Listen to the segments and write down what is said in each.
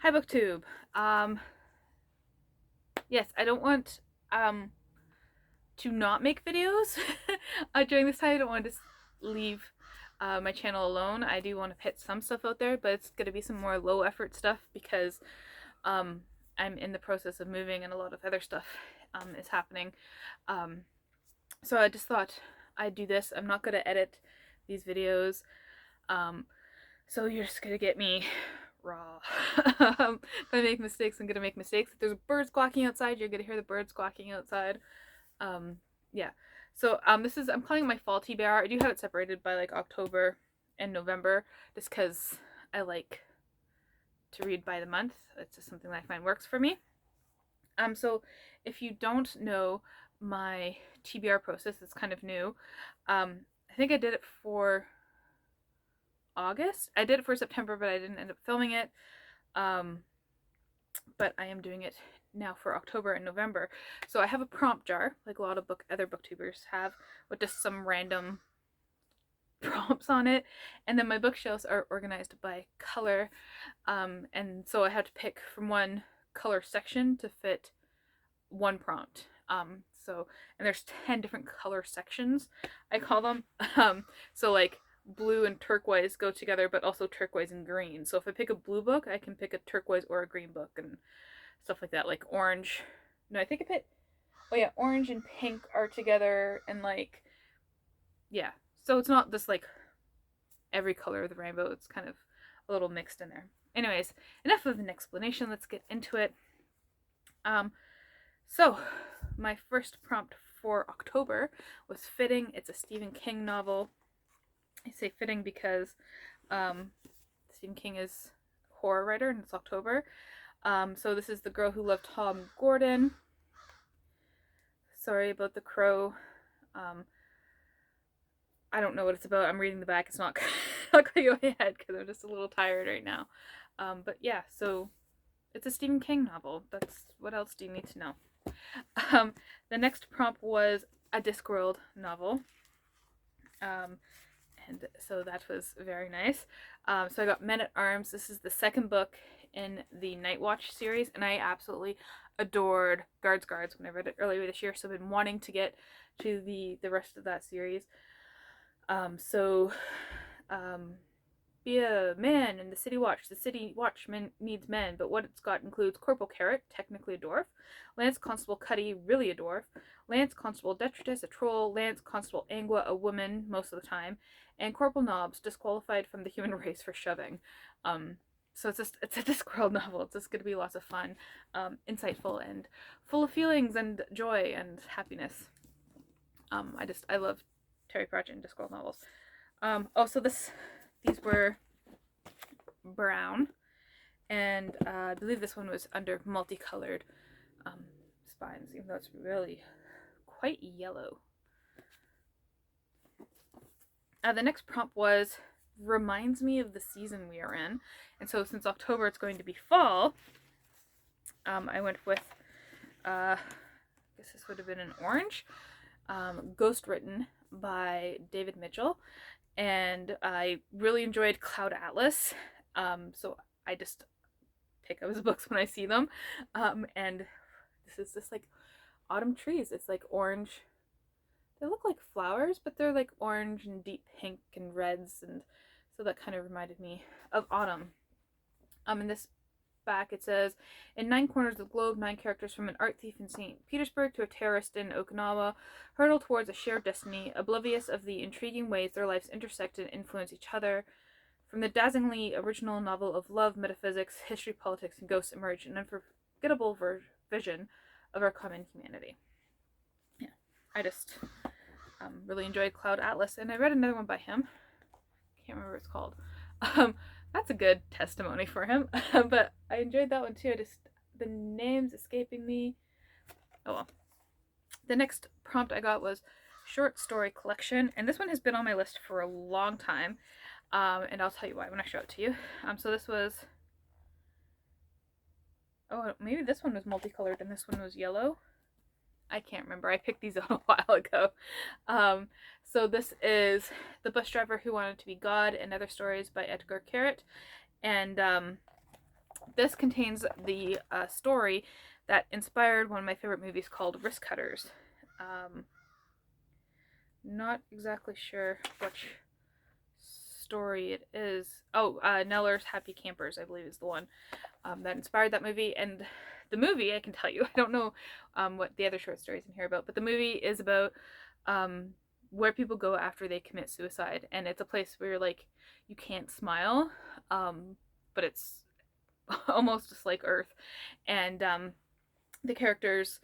Hi BookTube. Yes, I don't want to not make videos during this time. I don't want to just leave my channel alone. I do want to put some stuff out there, but it's gonna be some more low effort stuff because um, I'm in the process of moving and a lot of other stuff is happening. So I just thought I'd do this. I'm not gonna edit these videos. So you're just gonna get me raw. If I make mistakes, I'm gonna make mistakes. If there's birds squawking outside, you're gonna hear the birds squawking outside. Yeah. So this is, I'm calling it my fall TBR. I do have it separated by like October and November, just because I like to read by the month. It's just something that I find works for me. So if you don't know my TBR process, it's kind of new. I think I did it for August. I did it for September, but I didn't end up filming it. But I am doing it now for October and November. So I have a prompt jar, like a lot of other booktubers have, with just some random prompts on it. And then my bookshelves are organized by color. And so I had to pick from one color section to fit one prompt. And there's 10 different color sections, I call them. So like blue and turquoise go together, but also turquoise and green. So if I pick a blue book, I can pick a turquoise or a green book and stuff like that. Like orange. No, I think I picked. Oh yeah, orange and pink are together, and like, yeah. So it's not just like every color of the rainbow. It's kind of a little mixed in there. Anyways, enough of an explanation. Let's get into it. So my first prompt for October was fitting. It's a Stephen King novel. I say fitting because Stephen King is a horror writer and it's October. So this is The Girl Who Loved Tom Gordon. Sorry about the crow. I don't know what it's about. I'm reading the back. It's not going to go ahead because I'm just a little tired right now. But yeah, so it's a Stephen King novel. That's what else do you need to know? The next prompt was a Discworld novel. And so that was very nice. So I got Men at Arms. This is the second book in the Night Watch series, and I absolutely adored Guards when I read it earlier this year. So I've been wanting to get to the rest of that series. Be a man in the City Watch. The City Watchman needs men, but what it's got includes Corporal Carrick, technically a dwarf, Lance Constable Cuddy, really a dwarf, Lance Constable Detritus, a troll, Lance Constable Angua, a woman most of the time, and Corporal Nobbs, disqualified from the human race for shoving. So it's a Discworld novel. It's just going to be lots of fun, insightful, and full of feelings and joy and happiness. I love Terry Pratchett and Discworld novels. So these were brown, and I believe this one was under multicolored spines, even though it's really quite yellow. The next prompt was reminds me of the season we are in, and so since October it's going to be fall, I went with I guess this would have been an orange, Ghost written by David Mitchell, and I really enjoyed Cloud Atlas, so I just pick up his books when I see them, and this is just like autumn trees. It's like orange. They look like flowers, but they're like orange and deep pink and reds, and so that kind of reminded me of autumn. In this back it says, in 9 corners of the globe, 9 characters from an art thief in St. Petersburg to a terrorist in Okinawa hurtle towards a shared destiny, oblivious of the intriguing ways their lives intersect and influence each other. From the dazzlingly original novel of love, metaphysics, history, politics, and ghosts emerge an unforgettable vision of our common humanity. Yeah, I just really enjoyed Cloud Atlas, and I read another one by him. Can't remember what it's called. That's a good testimony for him. But I enjoyed that one too. The name's escaping me. Oh well. The next prompt I got was short story collection, and this one has been on my list for a long time. And I'll tell you why when I show it to you. So this was, oh, maybe this one was multicolored and this one was yellow. I can't remember. I picked these out a while ago. So this is The Bus Driver Who Wanted to Be God and Other Stories by Edgar Carrick. And This contains the story that inspired one of my favorite movies called Risk Cutters. Not exactly sure which story it is. Oh, Neller's Happy Campers, I believe, is the one that inspired that movie. And the movie, I can tell you, I don't know what the other short stories in here about, but the movie is about where people go after they commit suicide, and it's a place where like you can't smile, but it's almost just like Earth, and the characters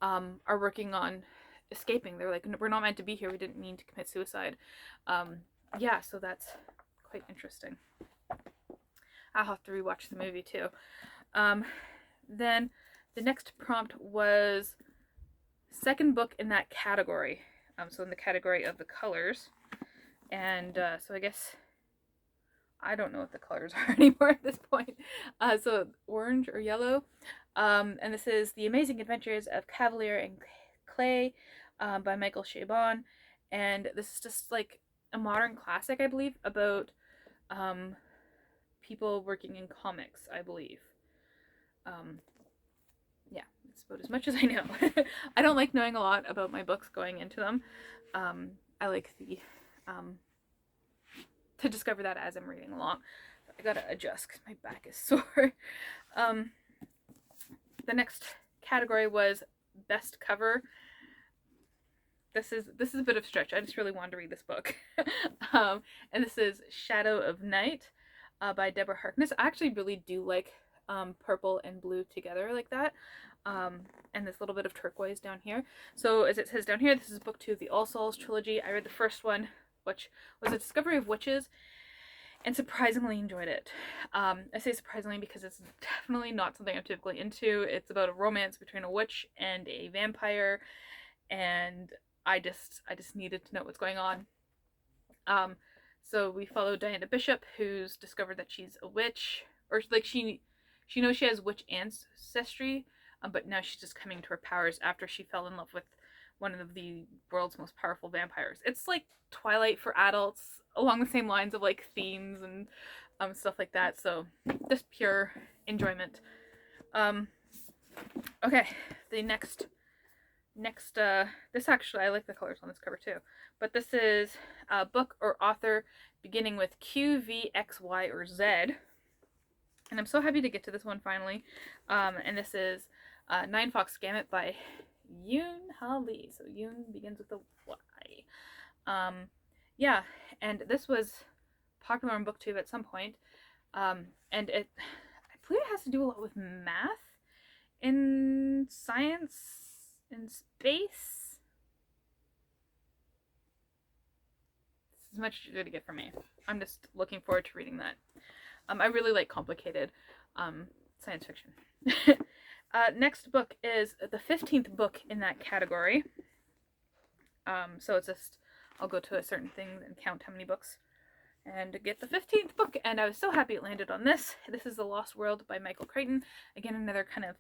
are working on escaping. They're like, we're not meant to be here. We didn't mean to commit suicide. Yeah, so that's quite interesting. I'll have to rewatch the movie too. Then the next prompt was second book in that category. So in the category of the colors. And so I guess I don't know what the colors are anymore at this point. So orange or yellow. And this is The Amazing Adventures of Cavalier and Clay by Michael Chabon. And this is just like a modern classic, I believe, about people working in comics, I believe. Yeah, that's about as much as I know. I don't like knowing a lot about my books going into them. I like the to discover that as I'm reading along. I gotta adjust because my back is sore. The next category was best cover. This is a bit of a stretch. I just really wanted to read this book. And this is Shadow of Night by Deborah Harkness. I actually really do like purple and blue together like that. And this little bit of turquoise down here. So as it says down here, this is book 2 of the All Souls trilogy. I read the first one, which was A Discovery of Witches, and surprisingly enjoyed it. I say surprisingly because it's definitely not something I'm typically into. It's about a romance between a witch and a vampire, and I just needed to know what's going on. So we follow Diana Bishop, who's discovered that she's a witch, or like she knows she has witch ancestry, but now she's just coming to her powers after she fell in love with one of the world's most powerful vampires. It's like Twilight for adults, along the same lines of like themes and stuff like that. So just pure enjoyment. Okay, the next this actually, I like the colors on this cover too, but this is a book or author beginning with Q, V, X, Y, or Z, and I'm so happy to get to this one finally. And this is Nine Fox Gamut by Yoon Ha Lee. So Yoon begins with a Y. Yeah, and this was popular in booktube at some point, and I believe it has to do a lot with math in science in space. This is much easier to get for me. I'm just looking forward to reading that. I really like complicated science fiction. Next book is the 15th book in that category. So it's just, I'll go to a certain thing and count how many books and get the 15th book, and I was so happy it landed on this. This is The Lost World by Michael Creighton. Again, another kind of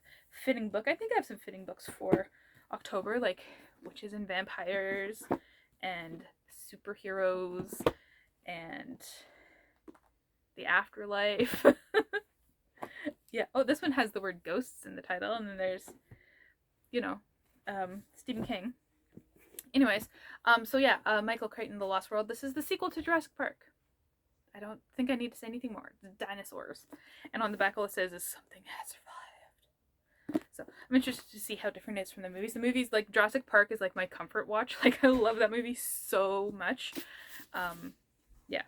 fitting book. I think I have some fitting books for October, like witches and vampires and superheroes and the afterlife. Yeah. Oh, this one has the word ghosts in the title, and then there's, Stephen King. Anyways, so yeah, Michael Creighton, The Lost World. This is the sequel to Jurassic Park. I don't think I need to say anything more. It's dinosaurs. And on the back all it says is something has survived. So I'm interested to see how different it is from the movies. The movies, like Jurassic Park, is like my comfort watch. Like I love that movie so much. Yeah.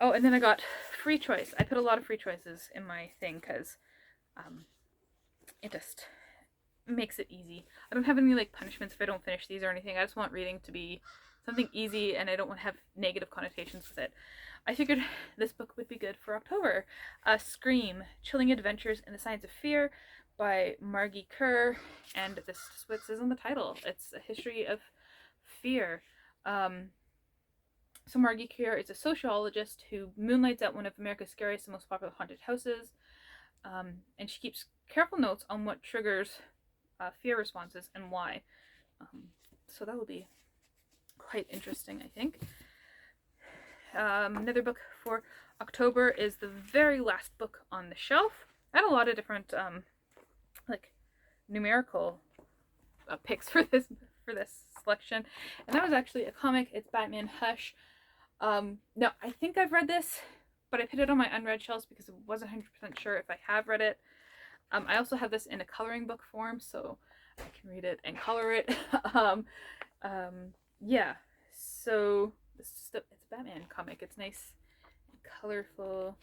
Oh, and then I got free choice. I put a lot of free choices in my thing because it just makes it easy. I don't have any like punishments if I don't finish these or anything. I just want reading to be something easy, and I don't want to have negative connotations with it. I figured this book would be good for October. Scream, Chilling Adventures in the Science of Fear by Margie Kerr, and this is what it says on the title. It's a history of fear. So Margie Kerr is a sociologist who moonlights at one of America's scariest and most popular haunted houses, and she keeps careful notes on what triggers fear responses and why. So that will be quite interesting, I think. Another book for October is the very last book on the shelf. I had a lot of different like numerical picks for this selection, and that was actually a comic. It's Batman Hush. No, I think I've read this, but I put it on my unread shelves because I wasn't 100% sure if I have read it. I also have this in a coloring book form, so I can read it and color it. Yeah, so it's a Batman comic. It's nice and colorful,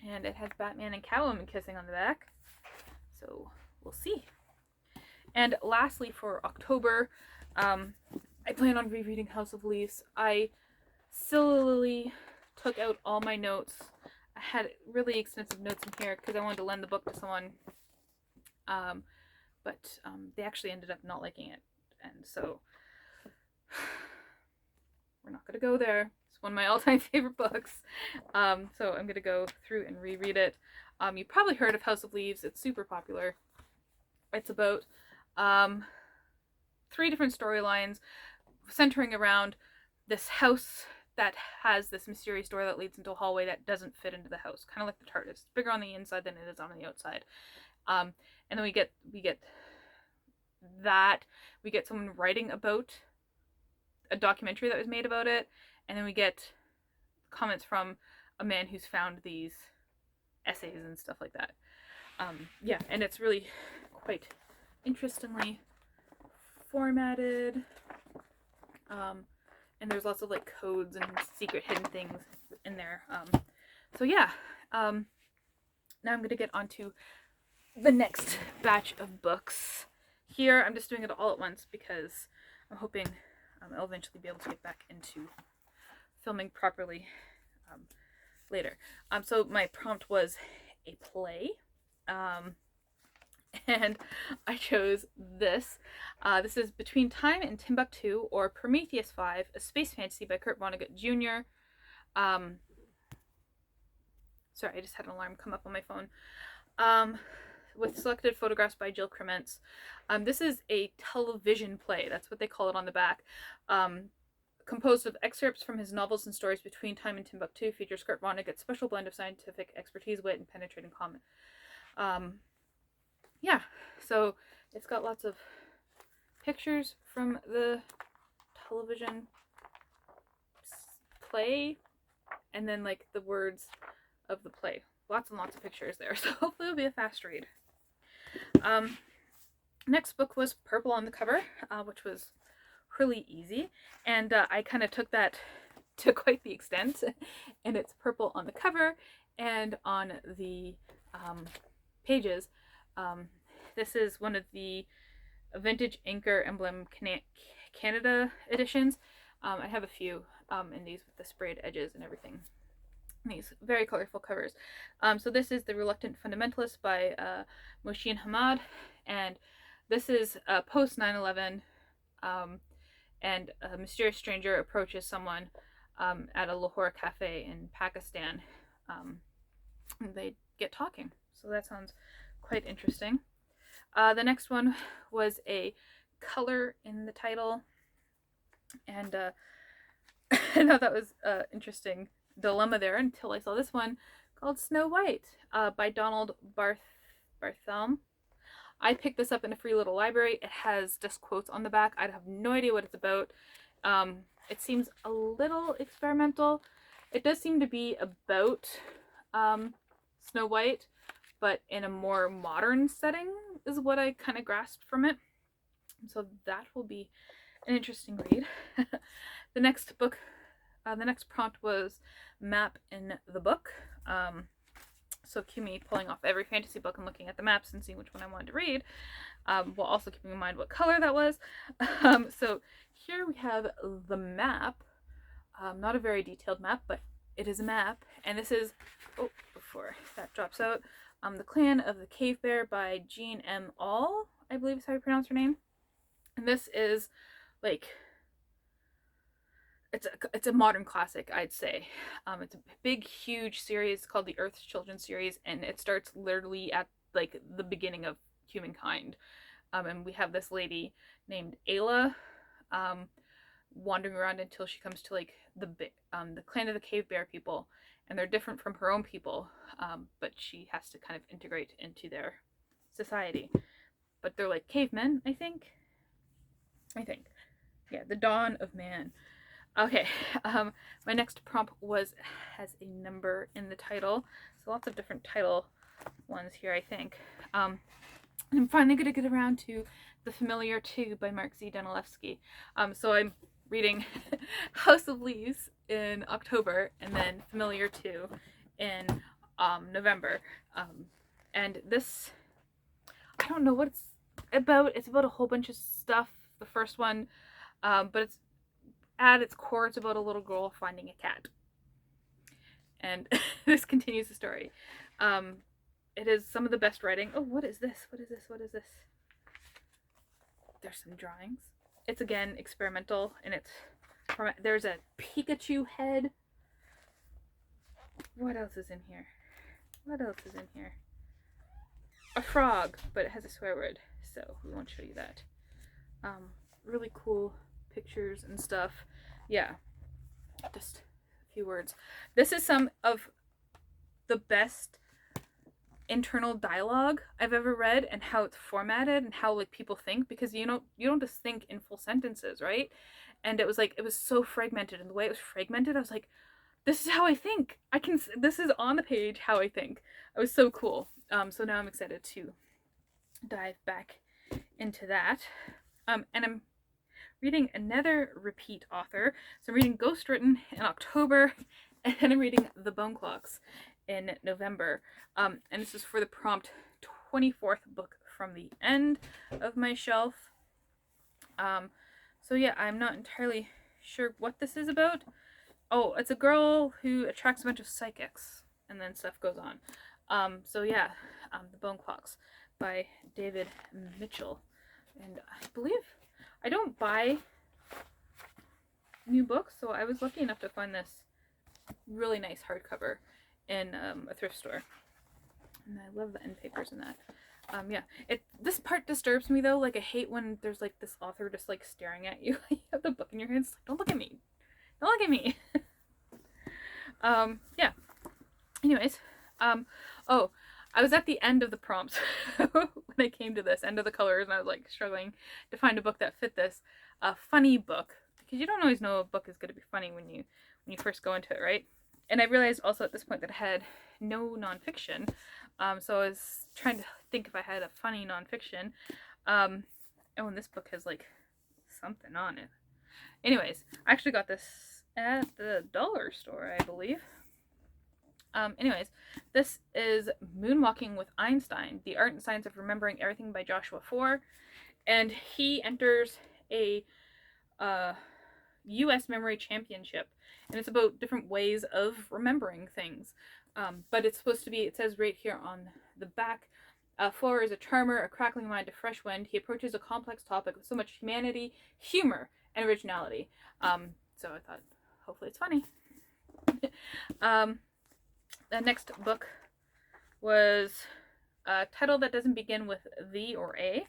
and it has Batman and Catwoman kissing on the back, so we'll see. And lastly, for October, I plan on rereading House of Leaves. I sillily took out all my notes. I had really extensive notes in here because I wanted to lend the book to someone, but they actually ended up not liking it, and so we're not going to go there. It's one of my all-time favorite books, so I'm going to go through and reread it. You probably heard of House of Leaves. It's super popular. It's about 3 different storylines centering around this house that has this mysterious door that leads into a hallway that doesn't fit into the house, kind of like the TARDIS. It's bigger on the inside than it is on the outside. And then we get that. We get someone writing about a documentary that was made about it, and then we get comments from a man who's found these essays and stuff like that. Yeah, and it's really quite interestingly formatted. And there's lots of like codes and secret hidden things in there. So yeah, now I'm going to get onto the next batch of books. Here I'm just doing it all at once because I'm hoping I'll eventually be able to get back into filming properly later. So my prompt was a play. And I chose this. This is Between Time and Timbuktu, or Prometheus 5, a space fantasy by Kurt Vonnegut Jr. Sorry, I just had an alarm come up on my phone. With selected photographs by Jill Crements. This is a television play. That's what they call it on the back. Composed of excerpts from his novels and stories. Between Time and Timbuktu features Kurt Vonnegut's special blend of scientific expertise, wit, and penetrating comment. Yeah, so it's got lots of pictures from the television play, and then like the words of the play. Lots and lots of pictures there, so hopefully it'll be a fast read. Next book was Purple on the Cover, which was really easy, and I kind of took that to quite the extent, and it's purple on the cover and on the pages. This is one of the vintage Anchor Emblem Canada editions. I have a few in these with the sprayed edges and everything. These very colorful covers. So this is The Reluctant Fundamentalist by Mohsin Hamad, and this is post 9/11, and a mysterious stranger approaches someone at a Lahore cafe in Pakistan. And they get talking, so that sounds quite interesting. The next one was a color in the title, and I thought that was interesting dilemma there until I saw this one called Snow White by Donald Bartham. I picked this up in a free little library. It has just quotes on the back. I have no idea what it's about. It seems a little experimental. It does seem to be about Snow White, but in a more modern setting is what I kind of grasped from it. So that will be an interesting read. The next book, the next prompt was map in the book. So cue me pulling off every fantasy book and looking at the maps and seeing which one I wanted to read, while also keeping in mind what color that was. So here we have the map. Not a very detailed map, but it is a map. And this is, oh, before that drops out, The Clan of the Cave Bear by Jean M. All, I believe is how you pronounce her name. And this is like, it's a modern classic, I'd say. It's a big, huge series called the Earth's Children series, and it starts literally at like the beginning of humankind. And we have this lady named Ayla, wandering around until she comes to like the Clan of the Cave Bear people, and they're different from her own people, but she has to kind of integrate into their society. But they're like cavemen, I think. Yeah, the dawn of man. Okay, my next prompt has a number in the title, so lots of different title ones here, I think. And I'm finally going to get around to The Familiar 2 by Mark Z. Danilewski. So I'm reading House of Leaves in October, and then Familiar 2 in November. And this, I don't know what it's about. It's about a whole bunch of stuff. The first one, but it's at its core, it's about a little girl finding a cat. And this continues the story. It is some of the best writing. Oh, what is this? What is this? What is this? There's some drawings. It's again experimental, and there's a Pikachu head. What else is in here? What else is in here? A frog, but it has a swear word, so we won't show you that. Really cool pictures and stuff. Yeah, just a few words. This is some of the best internal dialogue I've ever read, and how it's formatted and how like people think, because you don't just think in full sentences, right? And it was so fragmented, and the way it was fragmented, I was like, this is how I think. This is on the page how I think. It was so cool. So now I'm excited to dive back into that. And I'm reading another repeat author. So I'm reading Ghost Written in October, and then I'm reading The Bone Clocks in November. And this is for the prompt 24th book from the end of my shelf. So yeah, I'm not entirely sure what this is about. Oh, it's a girl who attracts a bunch of psychics, and then stuff goes on. So yeah, The Bone Clocks by David Mitchell. And I believe I don't buy new books, so I was lucky enough to find this really nice hardcover in a thrift store. And I love the end papers in that. Yeah, this part disturbs me though. Like, I hate when there's like this author just like staring at you. You have the book in your hands. Like, don't look at me. Don't look at me. Yeah. Anyways, oh, I was at the end of the prompts when I came to this end of the colors, and I was like struggling to find a book that fit this. A funny book, because you don't always know a book is going to be funny when you first go into it, right? And I realized also at this point that I had no nonfiction. So I was trying to think if I had a funny nonfiction. Oh, and this book has like something on it. Anyways, I actually got this at the dollar store, I believe. Anyways, this is Moonwalking with Einstein, The Art and Science of Remembering Everything by Joshua Foer. And he enters a U.S. Memory Championship. And it's about different ways of remembering things. But it's supposed to be, it says right here on the back, Foer is a charmer, a crackling mind, a fresh wind. He approaches a complex topic with so much humanity, humor, and originality. So I thought, hopefully it's funny. The next book was a title that doesn't begin with the or a,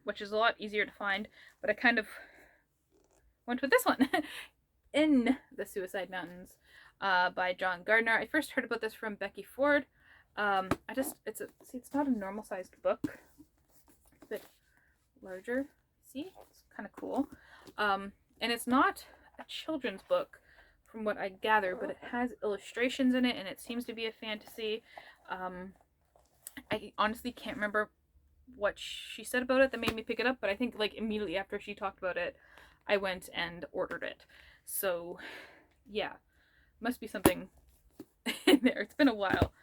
which is a lot easier to find, but I kind of went with this one. In the Suicide Mountains by John Gardner. I first heard about this from Becky Ford. It's not a normal sized book. It's a bit larger. See? It's kind of cool. And it's not a children's book from what I gather, but it has illustrations in it, and it seems to be a fantasy. I honestly can't remember what she said about it that made me pick it up, but I think like immediately after she talked about it, I went and ordered it. So yeah, must be something in there. It's been a while.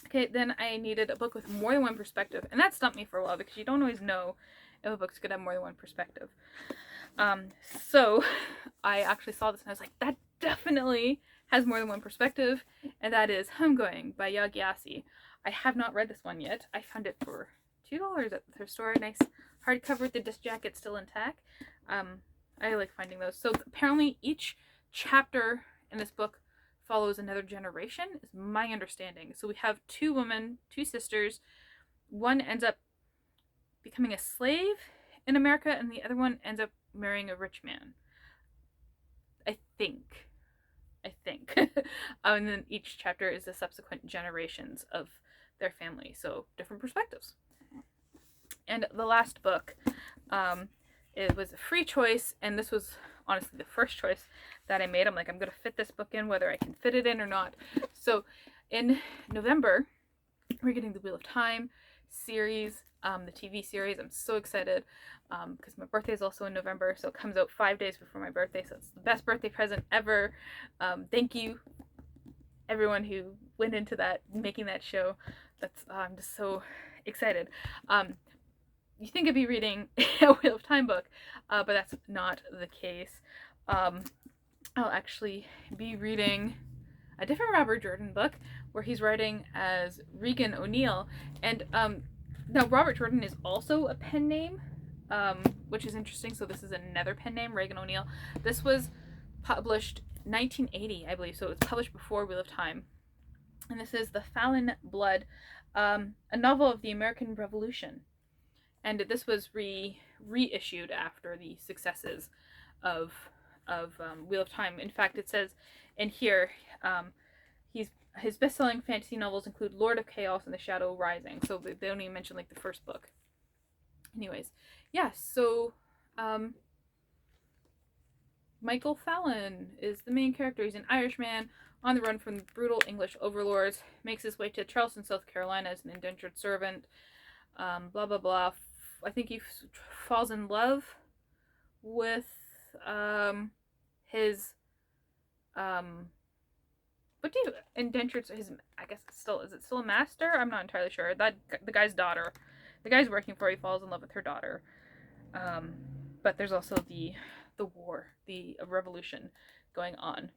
Okay, then I needed a book with more than one perspective, and that stumped me for a while because you don't always know if a book's gonna have more than one perspective. So I actually saw this and I was like, that definitely has more than one perspective, and that is Homegoing by Yaa Gyasi. I have not read this one yet. I found it for $2 at the thrift store. Nice hardcover with the disc jacket still intact. I like finding those. So apparently each chapter in this book follows another generation, is my understanding. So we have two women, two sisters. One ends up becoming a slave in America, and the other one ends up marrying a rich man, I think. I think. And then each chapter is the subsequent generations of their family, so different perspectives. And the last book, it was a free choice, and this was honestly the first choice that I made. I'm like, I'm going to fit this book in, whether I can fit it in or not. So in November, we're getting the Wheel of Time series, the TV series. I'm so excited because my birthday is also in November, so it comes out 5 days before my birthday, so it's the best birthday present ever. Thank you, everyone who went into that, making that show. That's I'm just so excited. You think I'd be reading a Wheel of Time book, but that's not the case. I'll actually be reading a different Robert Jordan book where he's writing as Regan O'Neill. And now Robert Jordan is also a pen name, which is interesting. So this is another pen name, Regan O'Neill. This was published 1980, I believe. So it was published before Wheel of Time. And this is The Fallon Blood, a novel of the American Revolution. And this was reissued after the successes of Wheel of Time. In fact, it says in here, his best-selling fantasy novels include Lord of Chaos and The Shadow Rising. So they only mention like the first book. Anyways, yeah. So Michael Fallon is the main character. He's an Irishman on the run from brutal English overlords. Makes his way to Charleston, South Carolina as an indentured servant. Blah blah blah. I think he falls in love with his what do you indentured his, I guess it's still, is it still a master? I'm not entirely sure. That the guy's daughter, the guy's working for, he falls in love with her daughter. But there's also the war, the revolution going on.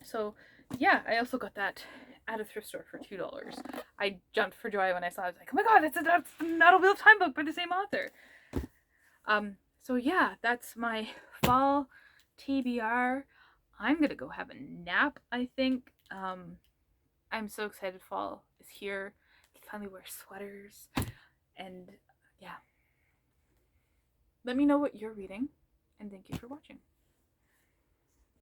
So yeah, I also got that at a thrift store for $2. I jumped for joy when I saw it. I was like, oh my god, that's not a Wheel of Time book by the same author. So yeah, that's my fall TBR. I'm gonna go have a nap, I think. I'm so excited fall is here. I can finally wear sweaters. And yeah. Let me know what you're reading, and thank you for watching.